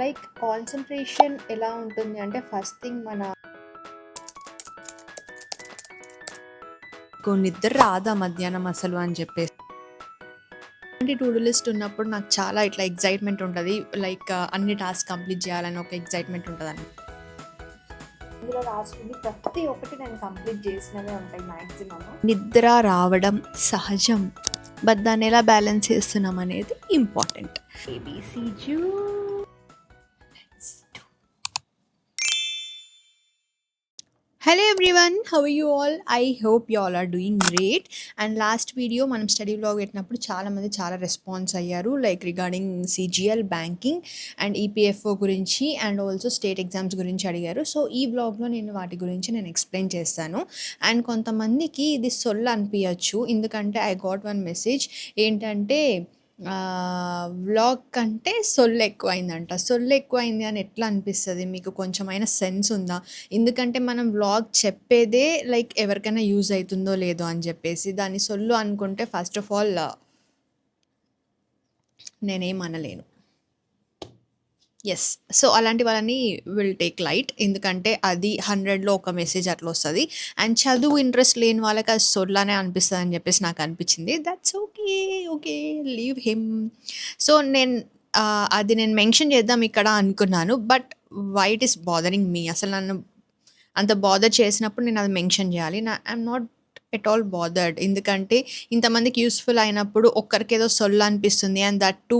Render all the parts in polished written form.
Like concentration ఎలా ఉంటుంది అంటే ఫస్ట్ థింగ్ నిద్ర రాదా మధ్యాహ్నం అసలు అని చెప్పేసి టు డూ లిస్ట్ ఉన్నప్పుడు నాకు చాలా ఇట్లా ఎగ్జైట్మెంట్ ఉంటుంది. లైక్ అన్ని టాస్క్ కంప్లీట్ చేయాలని ఒక ఎగ్జైట్మెంట్ ఉంటుందని. ఇందులో రాసుకుంది ప్రతి ఒక్కటి నేను కంప్లీట్ చేసినవే ఉంటాయి మ్యాక్సిమమ్. నిద్ర రావడం సహజం, బట్ దాన్ని ఎలా బ్యాలెన్స్ చేస్తున్నాం అనేది important. ABC hello everyone, how are you all? I hope you all are doing great. And last video మనం స్టడీ వ్లాగ్ పెట్టినప్పుడు చాలామంది చాలా రెస్పాన్స్ అయ్యారు, like regarding CGL, banking and EPFO గురించి అండ్ ఆల్సో స్టేట్ ఎగ్జామ్స్ గురించి అడిగారు. So ఈ వ్లాగ్లో నేను వాటి గురించి ఎక్స్ప్లెయిన్ చేస్తాను. అండ్ కొంతమందికి ఇది సొల్లు అనిపించచ్చు, ఎందుకంటే ఐ గాట్ వన్ మెసేజ్ ఏంటంటే వ్లాగ్ కంటే సొల్లు ఎక్కువైందంట. సొల్లు ఎక్కువైంది అని ఎట్లా అనిపిస్తుంది మీకు? కొంచెమైనా సెన్స్ ఉందా? ఎందుకంటే మనం వ్లాగ్ చెప్పేదే లైక్ ఎవరికైనా యూజ్ అవుతుందో లేదో అని చెప్పేసి, దాన్ని సొల్లు అనుకుంటే ఫస్ట్ ఆఫ్ ఆల్ నేనేం అనలేను. ఎస్, సో అలాంటి వాళ్ళని విల్ టేక్ లైట్, ఎందుకంటే అది 100లో ఒక మెసేజ్ అట్లా వస్తుంది. అండ్ చదువు ఇంట్రెస్ట్ లేని వాళ్ళకి అది సొల్లానే అనిపిస్తుంది అని చెప్పేసి నాకు అనిపించింది. That's okay, okay, leave him. So అది నేను మెన్షన్ చేద్దాం ఇక్కడ అనుకున్నాను, but why it is bothering me? అసలు నన్ను అంత బాదర్ చేసినప్పుడు నేను అది మెన్షన్ చేయాలి. I'm not at all bothered, ఎందుకంటే ఇంతమందికి యూస్ఫుల్ అయినప్పుడు ఒక్కరికి ఏదో సొల్లు అనిపిస్తుంది. అండ్ దట్ టు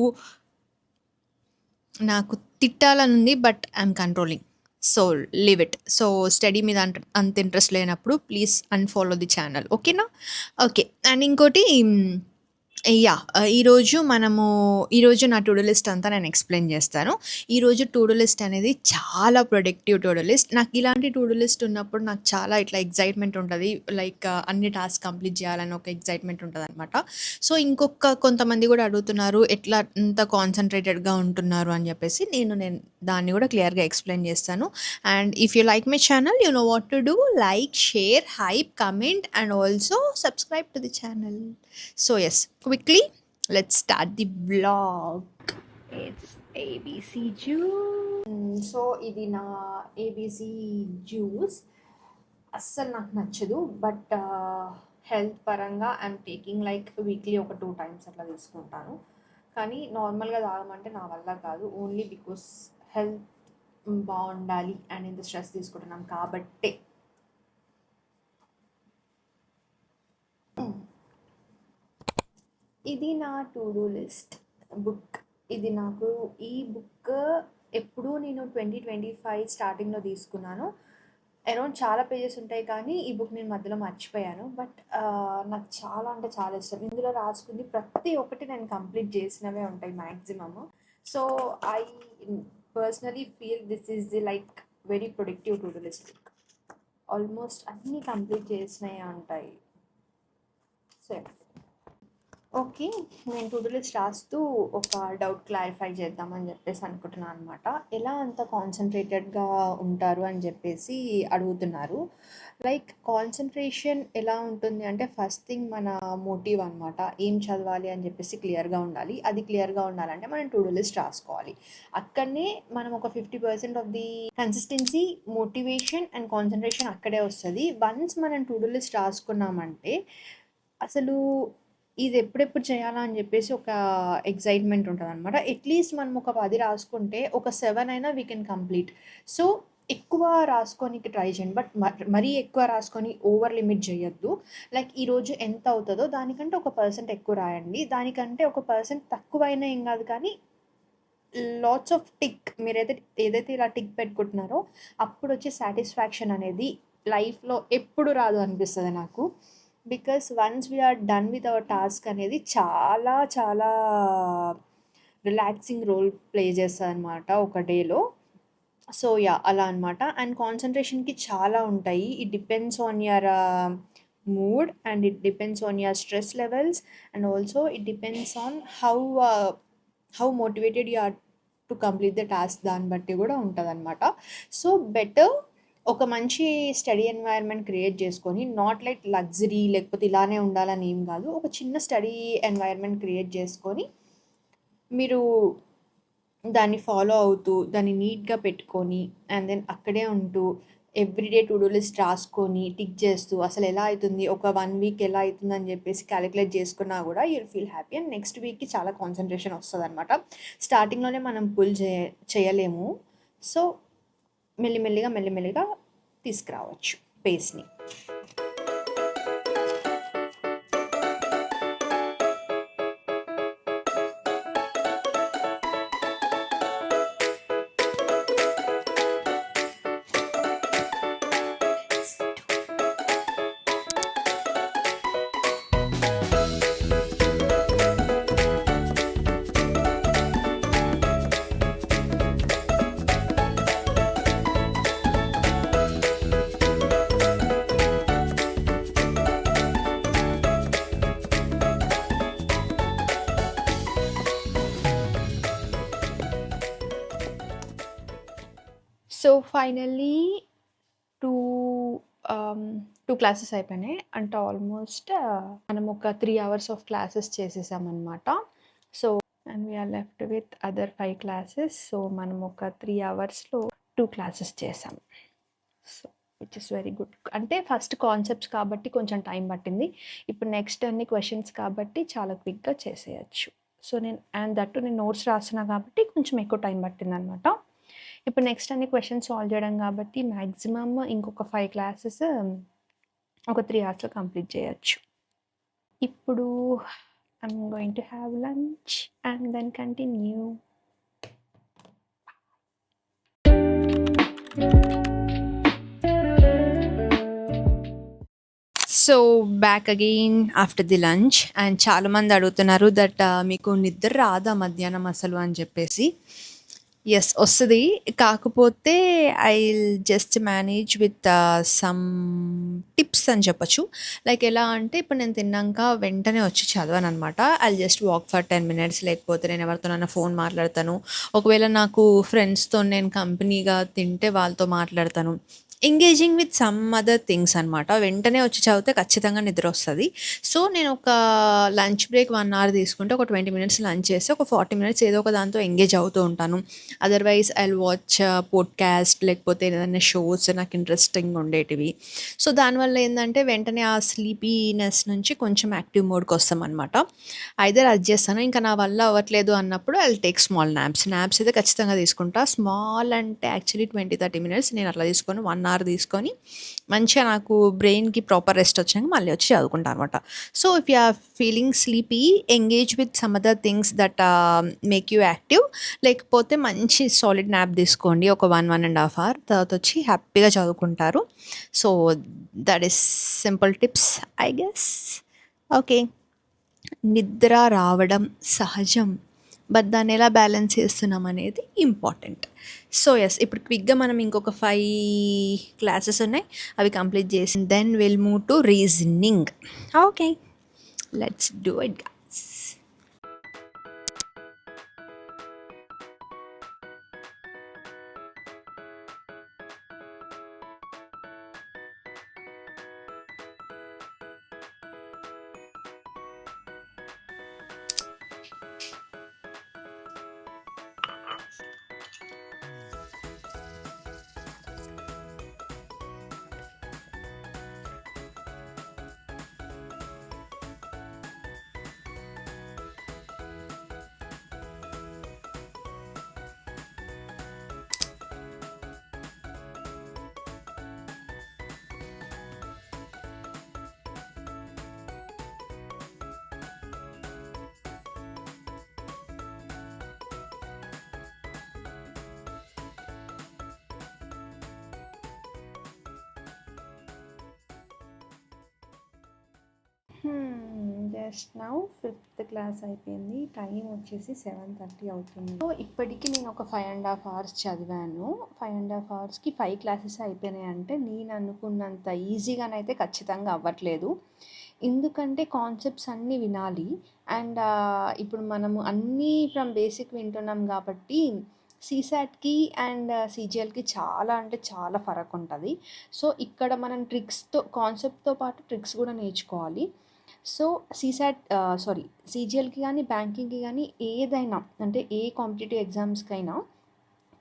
నాకు తిట్టాలనుంది, but I'm controlling. So leave it. So study మీద అంత ఇంట్రెస్ట్ లేనప్పుడు ప్లీజ్ అన్ఫాలో ది ఛానల్, ఓకేనా? ఓకే. అండ్ ఇంకోటి, ఈరోజు నా టు డూ లిస్ట్ అంతా నేను ఎక్స్ప్లెయిన్ చేస్తాను. ఈరోజు టు డూ లిస్ట్ అనేది చాలా ప్రొడక్టివ్ టు డూ లిస్ట్. నాకు ఇలాంటి టు డూ లిస్ట్ ఉన్నప్పుడు నాకు చాలా ఇట్లా ఎగ్జైట్మెంట్ ఉంటుంది, లైక్ అన్ని టాస్క్ కంప్లీట్ చేయాలని ఒక ఎగ్జైట్మెంట్ ఉంటుంది అనమాట. సో కొంతమంది కూడా అడుగుతున్నారు ఎట్లా అంత కాన్సన్ట్రేటెడ్గా ఉంటున్నారు అని చెప్పేసి, నేను దాన్ని కూడా క్లియర్గా ఎక్స్ప్లెయిన్ చేస్తాను. And if you like my channel, you know what to do, like, share, hype, comment and also subscribe to the channel. So yes, quickly, let's start the vlog. It's ABC juice. So ఇది నా ABC juice. అస్సలు నాకు నచ్చదు, but health పరంగా I'm taking like weekly ఒక 2 times అట్లా తీసుకుంటాను. కానీ నార్మల్గా తాగమంటే నా వల్ల కాదు, ఓన్లీ బికాస్ హెల్త్ బాగుండాలి అండ్ ఇంత స్ట్రెస్ తీసుకుంటున్నాం కాబట్టే. ఇది నా టు డూ లిస్ట్ బుక్. ఇది నాకు ఈ బుక్ ఎప్పుడూ నేను 2025 స్టార్టింగ్లో తీసుకున్నాను. అరౌండ్ చాలా పేజెస్ ఉంటాయి, కానీ ఈ బుక్ నేను మధ్యలో మర్చిపోయాను. బట్ నాకు చాలా అంటే చాలా ఇష్టం. ఇందులో రాసుకుంది ప్రతి ఒక్కటి నేను కంప్లీట్ చేసినవే ఉంటాయి maximum. So I personally feel this is the like very productive to do list book. Almost అన్నీ కంప్లీట్ చేసినవి ఉంటాయి. సో ఓకే, నేను టు డూ లిస్ట్ రాస్తూ ఒక డౌట్ క్లారిఫై చేద్దామని చెప్పేసి అనుకుంటున్నాను అనమాట. ఎలా అంత కాన్సన్ట్రేటెడ్గా ఉంటారు అని చెప్పేసి అడుగుతున్నారు. లైక్ కాన్సన్ట్రేషన్ ఎలా ఉంటుంది అంటే ఫస్ట్ థింగ్ మన మోటివ్ అనమాట. ఏం చదవాలి అని చెప్పేసి క్లియర్గా ఉండాలి. అది క్లియర్గా ఉండాలంటే మనం టు డూ లిస్ట్ రాసుకోవాలి. అక్కడనే మనం ఒక 50% of the consistency, motivation and concentration అక్కడే వస్తుంది. వన్స్ మనం టు డూ లిస్ట్ రాసుకున్నామంటే అసలు ఇది ఎప్పుడెప్పుడు చేయాలా అని చెప్పేసి ఒక ఎక్సైట్మెంట్ ఉంటుందన్నమాట. అట్లీస్ట్ మనం ఒక 10 రాసుకుంటే ఒక 7 అయినా వీ కెన్ కంప్లీట్. సో ఎక్కువ రాసుకోనికి ట్రై చేయండి, బట్ మరీ ఎక్కువ రాసుకొని ఓవర్ లిమిట్ చేయొద్దు. లైక్ ఈరోజు ఎంత అవుతుందో దానికంటే ఒక పర్సెంట్ ఎక్కువ రాయండి. దానికంటే ఒక పర్సెంట్ తక్కువైనా ఏం కాదు, కానీ లాట్స్ ఆఫ్ టిక్ ఏదైతే ఇలా టిక్ పెట్టుకుంటున్నారో అప్పుడు వచ్చే సాటిస్ఫాక్షన్ అనేది లైఫ్లో ఎప్పుడు రాదు అనిపిస్తుంది నాకు. Because once we're done with our task అనేది చాలా చాలా రిలాక్సింగ్ రోల్ ప్లే చేస్తుంది అనమాట ఒక డేలో. సో అలా అనమాట. అండ్ కాన్సన్ట్రేషన్కి చాలా ఉంటాయి. It depends on your mood and it depends on your stress levels and also it depends on how motivated you are to complete the task. దాన్ని బట్టి కూడా ఉంటుంది అనమాట. సో బెటర్ ఒక మంచి స్టడీ ఎన్వైర్న్మెంట్ క్రియేట్ చేసుకొని, నాట్ లైక్ లగ్జరీ లేకపోతే ఇలానే ఉండాలని ఏం కాదు, ఒక చిన్న స్టడీ ఎన్వైర్న్మెంట్ క్రియేట్ చేసుకొని మీరు దాన్ని ఫాలో అవుతూ, దాన్ని నీట్‌గా పెట్టుకొని అండ్ దెన్ అక్కడే ఉంటూ ఎవ్రీడే టు డూ లిస్ట్ రాసుకొని, టిక్ చేస్తూ అసలెలా అయితుంది, ఒక 1 వీక్ ఎలా అయితుందని జెప్పేసి కాలిక్యులేట్ చేసుకున్నా గూడా you will feel happy and next వీక్‌కి చాలా కాన్సంట్రేషన్ వస్తదనమాట. స్టార్టింగ్‌లోనే మనం పుల్ చేయలేము. సో, మెల్లిమెల్లిగా తీసుకురావచ్చు పేస్‌ని. సో, ఫైనల్లీ 2 2 క్లాసెస్ అయిపోయినాయి. అంటే ఆల్మోస్ట్ మనం ఒక 3 అవర్స్ ఆఫ్ క్లాసెస్ చేసేసామనమాట. So, and we are left with other 5 classes. So, మనం ఒక 3 అవర్స్‌లో 2 క్లాసెస్ చేసాం. So, which is very good. అంటే ఫస్ట్ కాన్సెప్ట్స్ కాబట్టి కొంచెం టైం పట్టింది. ఇప్పుడు నెక్స్ట్ అన్ని క్వెషన్స్ కాబట్టి చాలా క్విక్‌గా చేసేయొచ్చు. సో, నేను నోట్స్ రాస్తున్నా కాబట్టి కొంచెం ఎక్కువ టైం పట్టిందనమాట. ఇప్పుడు నెక్స్ట్ అన్ని క్వెషన్స్ సాల్వ్ చేయడం కాబట్టి మ్యాక్సిమమ్ ఇంకొక 5 క్లాసెస్ ఒక 3 అవర్స్‌లో కంప్లీట్ చేయొచ్చు. ఇప్పుడు I'm going to have lunch and then continue. So back again after the lunch and చాలామంది అడుగుతున్నారు దట్ మీకు నిద్ర రాదా మధ్యాహ్నం అసలు అని చెప్పేసి. ఎస్ వస్తుంది, కాకపోతే I just manage with some tips అని చెప్పొచ్చు. లైక్ ఎలా అంటే ఇప్పుడు నేను తిన్నాక వెంటనే వచ్చి చదవను అనమాట. I just walk for 10 minutes, లేకపోతే నేను ఎవరితోనైనా ఫోన్ మాట్లాడతాను. ఒకవేళ నాకు ఫ్రెండ్స్తో నేను కంపెనీగా తింటే వాళ్ళతో మాట్లాడతాను. Engaging with some other things అనమాట. వెంటనే వచ్చి చదివితే ఖచ్చితంగా నిద్ర వస్తుంది. సో నేను ఒక లంచ్ బ్రేక్ 1 hour తీసుకుంటే ఒక 20 minutes లంచ్ చేసి ఒక 40 minutes ఏదో ఒక దాంతో ఎంగేజ్ అవుతూ ఉంటాను. అదర్వైజ్ ఐ వాచ్ పోడ్కాస్ట్ లేకపోతే ఏదైనా షోస్ నాకు ఇంట్రెస్టింగ్ ఉండేటివి. సో దానివల్ల ఏంటంటే వెంటనే ఆ స్లీపీనెస్ నుంచి కొంచెం యాక్టివ్ మోడ్కి వస్తామన్నమాట. ఐదర్ అది చేస్తాను, ఇంకా నా వల్ల అవ్వట్లేదు అన్నప్పుడు ఐ టేక్ స్మాల్ నాప్స్ అయితే ఖచ్చితంగా తీసుకుంటా. స్మాల్ అంటే యాక్చువల్లీ 20-30 minutes నేను అట్లా తీసుకొని 1 hour తీసుకొని మంచిగా నాకు బ్రెయిన్కి ప్రాపర్ రెస్ట్ వచ్చాక మళ్ళీ వచ్చి చదువుకుంటాను అనమాట. So if you are feeling sleepy, engage with some other things that make you active. లేకపోతే మంచి సాలిడ్ నాప్ తీసుకోండి ఒక 1-1.5 hour, తర్వాత వచ్చి హ్యాపీగా చదువుకుంటారు. So that is simple tips I guess. Okay, నిద్ర రావడం సహజం, బట్ దాన్ని ఎలా బ్యాలెన్స్ చేస్తున్నాం అనేది ఇంపార్టెంట్. సో ఎస్, ఇప్పుడు క్విక్గా మనం ఇంకొక 5 క్లాసెస్ ఉన్నాయి, అవి కంప్లీట్ చేసి then will move to reasoning. Okay, let's do it guys. Just now 5th class అయిపోయింది. టైం వచ్చేసి 7:30 అవుతుంది. సో ఇప్పటికి నేను ఒక 5.5 hours చదివాను. 5.5 hoursకి 5 క్లాసెస్ అయిపోయినాయి అంటే నేను అనుకున్నంత ఈజీగానైతే ఖచ్చితంగా అవ్వట్లేదు. ఎందుకంటే కాన్సెప్ట్స్ అన్నీ వినాలి అండ్ ఇప్పుడు మనము అన్నీ ఫ్రమ్ బేసిక్ వింటున్నాం కాబట్టి సీసాట్‌కి అండ్ సీజీఎల్‌కి చాలా అంటే చాలా ఫరక్ ఉంటుంది. సో ఇక్కడ మనం కాన్సెప్ట్తో పాటు ట్రిక్స్ కూడా నేర్చుకోవాలి. సో సీజీఎల్కి కానీ బ్యాంకింగ్కి కానీ ఏదైనా అంటే ఏ కాంపిటేటివ్ ఎగ్జామ్స్కైనా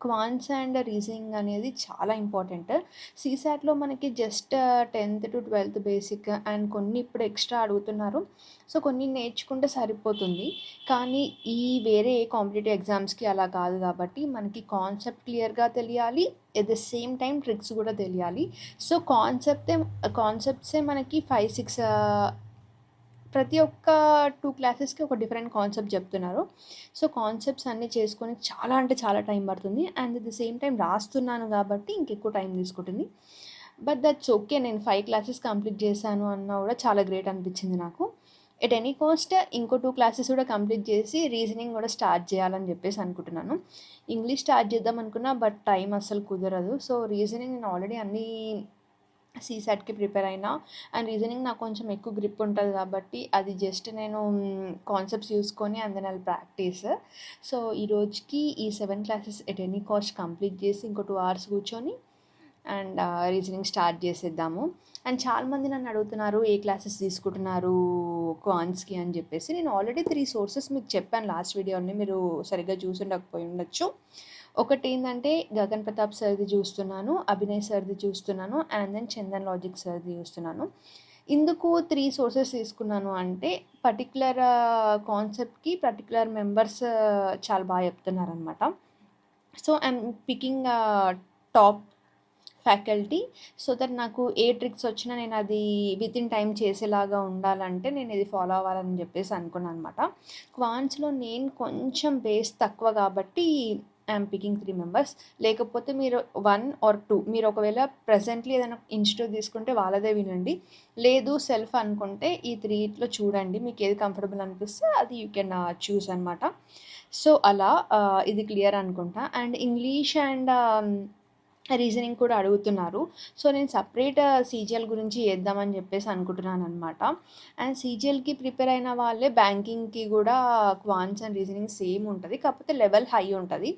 క్వాంట్స్ అండ్ రీజనింగ్ అనేది చాలా ఇంపార్టెంట్. సీసాట్లో మనకి just 10th to 12th basic and కొన్ని ఇప్పుడు ఎక్స్ట్రా అడుగుతున్నారు. సో కొన్ని నేర్చుకుంటే సరిపోతుంది. కానీ ఈ వేరే ఏ కాంపిటేటివ్ ఎగ్జామ్స్కి అలా కాదు కాబట్టి మనకి కాన్సెప్ట్ క్లియర్గా తెలియాలి, at the same time tricks కూడా తెలియాలి. సో కాన్సెప్ట్సే మనకి 5-6 ప్రతి ఒక్క 2 క్లాసెస్కి ఒక డిఫరెంట్ కాన్సెప్ట్ చెప్తున్నారు. సో కాన్సెప్ట్స్ అన్నీ చేసుకొని చాలా అంటే చాలా టైం పడుతుంది. And at the same time రాస్తున్నాను కాబట్టి ఇంకెక్కువ టైం తీసుకుంటుంది. But that's okay. నేను 5 క్లాసెస్ కంప్లీట్ చేశాను అన్నా కూడా చాలా గ్రేట్ అనిపించింది నాకు. ఎట్ ఎనీ కాస్ట్ ఇంకో 2 క్లాసెస్ కూడా కంప్లీట్ చేసి రీజనింగ్ కూడా స్టార్ట్ చేయాలని చెప్పేసి అనుకుంటున్నాను. ఇంగ్లీష్ స్టార్ట్ చేద్దాం అనుకున్నా బట్ టైం అస్సలు కుదరదు. సో రీజనింగ్ నేను ఆల్రెడీ అన్నీ సీసాట్కి ప్రిపేర్ అయినా అండ్ రీజనింగ్ నాకు కొంచెం ఎక్కువ గ్రిప్ ఉంటుంది కాబట్టి అది జస్ట్ నేను కాన్సెప్ట్స్ చూసుకొని and then I'll practice. So ఈ రోజుకి ఈ 7 classes at any cost complete చేసి ఇంకో 2 hours కూర్చొని అండ్ రీజనింగ్ స్టార్ట్ చేసేద్దాము. అండ్ చాలామంది నన్ను అడుగుతున్నారు ఏ క్లాసెస్ తీసుకుంటున్నారు క్వాంట్స్కి అని చెప్పేసి. నేను ఆల్రెడీ 3 సోర్సెస్ మీకు చెప్పాను లాస్ట్ వీడియోని, మీరు సరిగ్గా చూసి ఉండకపోయి ఉండొచ్చు. ఒకటి ఏంటంటే గగన్ ప్రతాప్ సార్ది చూస్తున్నాను, అభినయ్ సార్ది చూస్తున్నాను అండ్ దెన్ చందన్ లాజిక్ సార్ది చూస్తున్నాను. ఇందుకు 3 సోర్సెస్ తీసుకున్నాను అంటే పర్టికులర్ కాన్సెప్ట్కి పర్టికులర్ మెంబర్స్ చాలా బాగా చెప్తున్నారనమాట. So I'm picking top faculty so that నాకు ఏ ట్రిక్స్ వచ్చినా నేను అది విత్ ఇన్ టైం చేసేలాగా ఉండాలంటే నేను ఇది ఫాలో అవ్వాలని చెప్పేసి అనుకున్నాను అనమాట. క్వాంట్స్లో నేను కొంచెం బేస్ తక్కువ కాబట్టి ఐఎమ్ పికింగ్ 3 మెంబర్స్. లేకపోతే మీరు 1 or 2 మీరు ఒకవేళ ప్రజెంట్లీ ఏదైనా ఇన్స్టిట్యూట్ తీసుకుంటే వాళ్ళదే వినండి, లేదు సెల్ఫ్ అనుకుంటే ఈ 3లో చూడండి, మీకు ఏది కంఫర్టబుల్ అనిపిస్తే అది యూ కెన్ చూస్ అనమాట. సో అలా ఇది క్లియర్ అనుకుంటా. అండ్ ఇంగ్లీష్ అండ్ రీజనింగ్ కూడా అడుగుతున్నారు. సో నేను సపరేట్ సీజీఎల్ గురించి చేద్దామని చెప్పేసి అనుకుంటున్నాను అనమాట. అండ్ సీజీఎల్కి ప్రిపేర్ అయిన వాళ్ళే బ్యాంకింగ్కి కూడా క్వాంట్స్ అండ్ రీజనింగ్ సేమ్ ఉంటుంది, కాకపోతే లెవెల్ హై ఉంటుంది.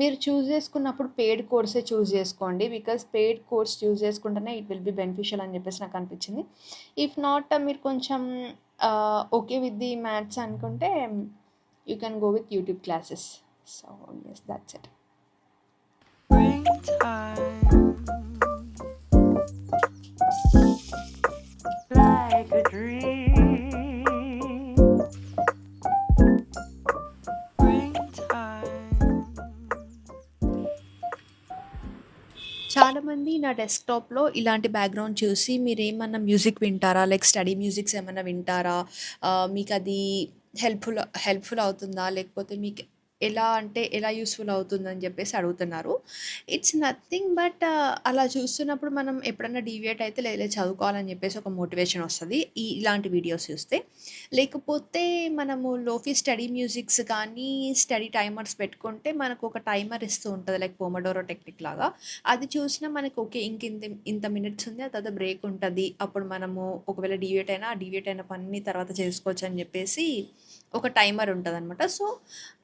మీరు చూస్ చేసుకున్నప్పుడు పెయిడ్ కోర్సే చూస్ చేసుకోండి, బికాస్ పెయిడ్ కోర్స్ చూస్ చేసుకుంటేనే ఇట్ విల్ బి బెనిఫిషియల్ అని చెప్పేసి నాకు అనిపించింది. ఇఫ్ నాట్ మీరు కొంచెం ఓకే విత్ ది మ్యాథ్స్ అనుకుంటే you can go with YouTube classes. So yes, that's it. Like a dream. చాలామంది నా డెస్క్టాప్లో ఇలాంటి బ్యాక్గ్రౌండ్ చూసి మీరేమన్నా మ్యూజిక్ వింటారా, లైక్ స్టడీ మ్యూజిక్స్ ఏమన్నా వింటారా, మీకు అది హెల్ప్ఫుల్ అవుతుందా, లేకపోతే మీకు ఎలా యూస్ఫుల్ అవుతుందని చెప్పేసి అడుగుతున్నారు. ఇట్స్ నథింగ్ బట్ అలా చూస్తున్నప్పుడు మనం ఎప్పుడన్నా డీవియేట్ అయితే లేదు చదువుకోవాలని చెప్పేసి ఒక మోటివేషన్ వస్తుంది ఇలాంటి వీడియోస్ చూస్తే. లేకపోతే మనము లోఫీ స్టడీ మ్యూజిక్స్ కానీ స్టడీ టైమర్స్ పెట్టుకుంటే మనకు ఒక టైమర్ ఇస్తూ ఉంటుంది, లైక్ పోమోడోరో టెక్నిక్ లాగా. అది చూసినా మనకు ఓకే ఇంత మినిట్స్ ఉంది, ఆ తర్వాత బ్రేక్ ఉంటుంది, అప్పుడు మనము ఒకవేళ డీవియేట్ అయిన పని తర్వాత చేసుకోవచ్చు అని చెప్పేసి ఒక టైమర్ ఉంటుందన్నమాట. సో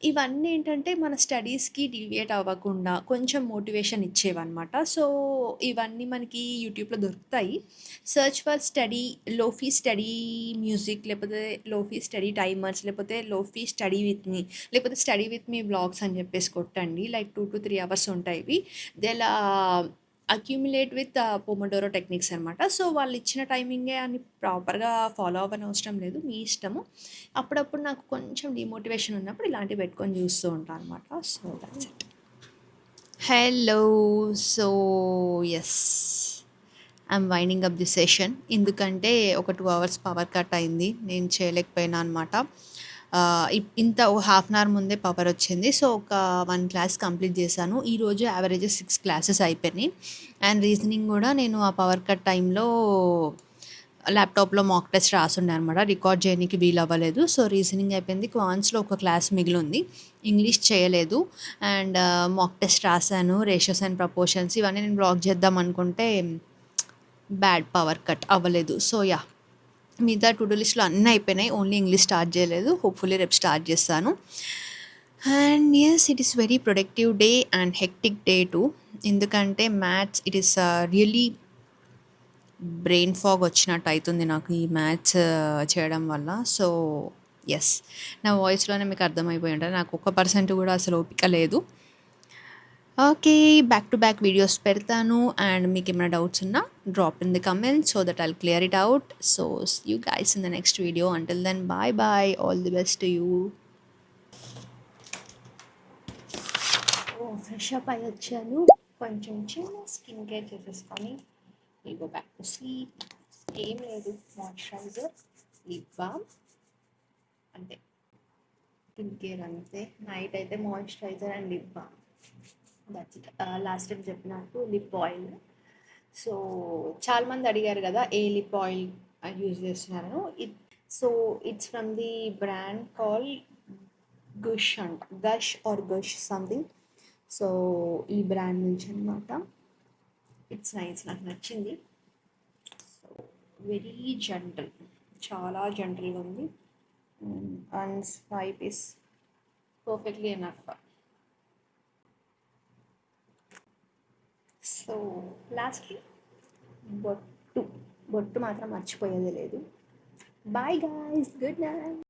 ఇవన్నీ ఏంటంటే మన స్టడీస్కి డీవియేట్ అవ్వకుండా కొంచెం మోటివేషన్ ఇచ్చేవన్నమాట. సో ఇవన్నీ మనకి యూట్యూబ్లో దొరుకుతాయి. సర్చ్ ఫర్ లోఫీ స్టడీ మ్యూజిక్, లేకపోతే లోఫీ స్టడీ టైమర్స్, లేకపోతే లోఫీ స్టడీ విత్ మీ, లేకపోతే స్టడీ విత్ మీ బ్లాగ్స్ అని చెప్పేసి కొట్టండి. లైక్ 2 to 3 hours ఉంటాయి ఇవి. దెలా అక్యూములేట్ విత్ పోమోడోరో టెక్నిక్స్ అనమాట. సో వాళ్ళు ఇచ్చిన టైమింగే అని ప్రాపర్గా ఫాలో అవ్వని అవసరం లేదు, మీ ఇష్టము. అప్పుడప్పుడు నాకు కొంచెం డిమోటివేషన్ ఉన్నప్పుడు ఇలాంటివి పెట్టుకొని చూస్తూ ఉంటాను అనమాట. So that's it. Hello. So yes, I'm winding up the session. ఎందుకంటే ఒక 2 hours పవర్ కట్ అయింది, నేను చేయలేకపోయినా అనమాట. ఇంత ఓ హాఫ్ అన్ అవర్ ముందే పవర్ వచ్చింది. సో ఒక 1 class కంప్లీట్ చేశాను. ఈరోజు యావరేజ్ 6 classes అయిపోయినాయి. అండ్ రీజనింగ్ కూడా నేను ఆ పవర్ కట్ టైంలో ల్యాప్టాప్లో మాక్ టెస్ట్ రాసుండే అనమాట, రికార్డ్ చేయడానికి వీలు అవ్వలేదు. సో రీజనింగ్ అయిపోయింది. క్వాంట్స్లో ఒక క్లాస్ మిగిలి ఉంది, ఇంగ్లీష్ చేయలేదు. అండ్ మాక్ టెస్ట్ రాశాను, రేషియోస్ అండ్ ప్రపోర్షన్స్ ఇవన్నీ నేను బ్లాగ్ చేద్దాం అనుకుంటే బ్యాడ్ పవర్ కట్ అవ్వలేదు. సో యా, మిగతా టు డూ లిస్ట్లో అన్నీ అయిపోయినాయి, ఓన్లీ ఇంగ్లీష్ స్టార్ట్ చేయలేదు. హోప్ఫుల్లీ రేపు స్టార్ట్ చేస్తాను. And yes, it is very productive day and hectic day too. ఎందుకంటే maths it is really brain fog వచ్చినట్టు అవుతుంది నాకు ఈ మ్యాథ్స్ చేయడం వల్ల. సో ఎస్, నా వాయిస్లోనే మీకు అర్థమైపోయి ఉంటుంది నాకు 1% కూడా అసలు ఓపిక లేదు. Okay, back to back videos పెడతాను అండ్ మీకు ఏమైనా డౌట్స్ ఉన్నా drop in the comments so that I'll clear it out. So you guys in the next video. Until then bye bye, all the best to you. Fresh up అయ్యి వచ్చాను, కొంచెం చిన్న skin care చేసేసుకొని go back to sleep. ఏం లేదు, moisturiser, lip balm, అంతే. Skin care అంతే. Night అయితే moisturiser and lip balm, that's it. Last time చెప్పినట్టు లిప్ ఆయిల్. సో చాలామంది అడిగారు కదా ఏ లిప్ ఆయిల్ యూజ్ చేస్తున్నారను. So it's from the brand call Gush అంట, Gush or Gush something. So ఈ బ్రాండ్ నుంచి అనమాట. ఇట్స్ నైస్, నాకు నచ్చింది. సో వెరీ జెంటల్, చాలా జెంటల్గా ఉంది and swipe is perfectly enough. So lastly బొట్టు, బొట్టు మాత్రం మర్చిపోయేది లేదు. Bye guys, good night.